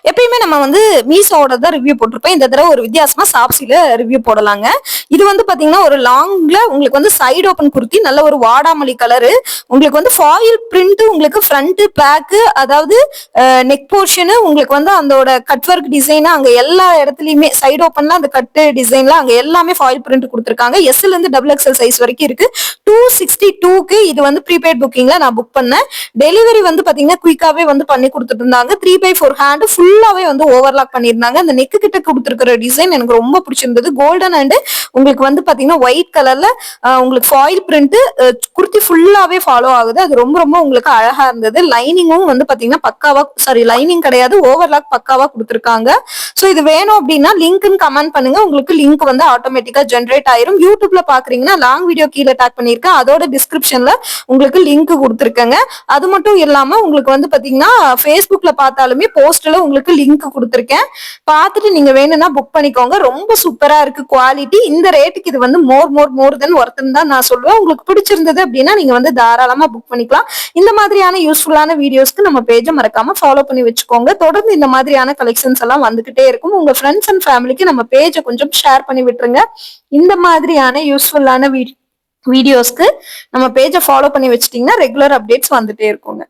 எப்பயுமே நம்ம வந்து மீஷோவோட தான் ரிவ்யூ போட்டிருப்போம். இந்த தடவை ஒரு வித்தியாசமா ஷாப்ஸில ரிவ்யூ போடலாங்க. இது வந்து பாத்தீங்கன்னா ஒரு லாங்ல உங்களுக்கு வந்து சைடு ஓபன் குர்த்தி, நல்ல ஒரு வாடாமல்லி கலரு, உங்களுக்கு வந்து ஃபாயில் பிரிண்ட், உங்களுக்கு ஃப்ரண்ட் பேக், அதாவது நெக் போர்ஷன், உங்களுக்கு வந்து அதோட கட் ஒர்க் டிசைன் அங்க எல்லா இடத்துலயுமே சைடு ஓபன்ல அந்த கட் டிசைன்ல அங்க எல்லாமே ஃபாயில் பிரிண்ட் கொடுத்திருக்காங்க. எஸ்ல இருந்து டபுள் எக்ஸ்எல் சைஸ் வரைக்கும் இருக்கு. 262க்கு இது வந்து ப்ரீபெய்ட் புக்கிங்ல நான் புக் பண்ணேன். டெலிவரி வந்து பாத்தீங்கன்னா குயிக்காவே வந்து பண்ணி கொடுத்துட்டு இருந்தாங்க. 3/4 ஹேண்ட் ஃபுல்லாவே வந்து ஓவர்லாக் பண்ணிருந்தாங்க. அந்த நெக்கு கிட்ட கொடுத்துருக்கிற டிசைன் எனக்கு ரொம்ப பிடிச்சிருந்தது. கோல்டன் அண்ட் உங்களுக்கு வந்து பாத்தீங்கன்னா ஒயிட் கலர்ல உங்களுக்கு ஃபாயில் பிரிண்ட் குர்த்தி ஃபுல்லாவே ஃபாலோ ஆகுது. அது ரொம்ப ரொம்ப உங்களுக்கு அழகா இருந்தது. லைனிங்கும் வந்து பாத்தீங்கன்னா பக்காவா, சாரி லைனிங் கிடையாது, ஓவர்லாக் பக்காவா கொடுத்துருக்காங்க. சோ இது வேணும் அப்படின்னா லிங்க்னு கமெண்ட் பண்ணுங்க. உங்களுக்கு லிங்க் வந்து ஆட்டோமேட்டிக்கா ஜென்ரேட் ஆயிரும். யூடியூப்ல பாக்குறீங்கன்னா லாங் வீடியோ கீழே டேக் பண்ணிருக்கேன். அதோட டிஸ்கிரிப்ஷன்ல உங்களுக்கு லிங்க் கொடுத்துருக்கேங்க. அது மட்டும் இல்லாம உங்களுக்கு வந்து பாத்தீங்கன்னா Facebookல பார்த்தாலுமே போஸ்ட்ல உங்களுக்கு லிங்க் கொடுத்துருக்கேன். பார்த்துட்டு நீங்க வேணும்னா புக் பண்ணிக்கோங்க. ரொம்ப சூப்பரா இருக்கு குவாலிட்டி. இந்த ரேட்டுக்கு இது வந்து மோர் தென் ஒர்த்துன்னு தான் நான் சொல்லுவேன். உங்களுக்கு பிடிச்சிருந்தது அப்படின்னா நீங்க வந்து தாராளமா புக் பண்ணிக்கலாம். இந்த மாதிரியான யூஸ்ஃபுல்லான வீடியோஸ்க்கு நம்ம பேஜை மறக்காம ஃபாலோ பண்ணி வச்சுக்கோங்க. தொடர்ந்து இந்த மாதிரியான கலெக்ஷன்ஸ் எல்லாம் வந்துகிட்டே இருக்கும். உங்க ஃப்ரெண்ட்ஸ் அண்ட் ஃபேமிலிக்கு நம்ம பேஜை கொஞ்சம் ஷேர் பண்ணி விட்டுருங்க. இந்த மாதிரியான யூஸ்ஃபுல்லான வீடியோஸ்க்கு நம்ம பேஜை ஃபாலோ பண்ணி வச்சிட்டீங்கன்னா ரெகுலர் அப்டேட்ஸ் வந்துட்டே இருக்குங்க.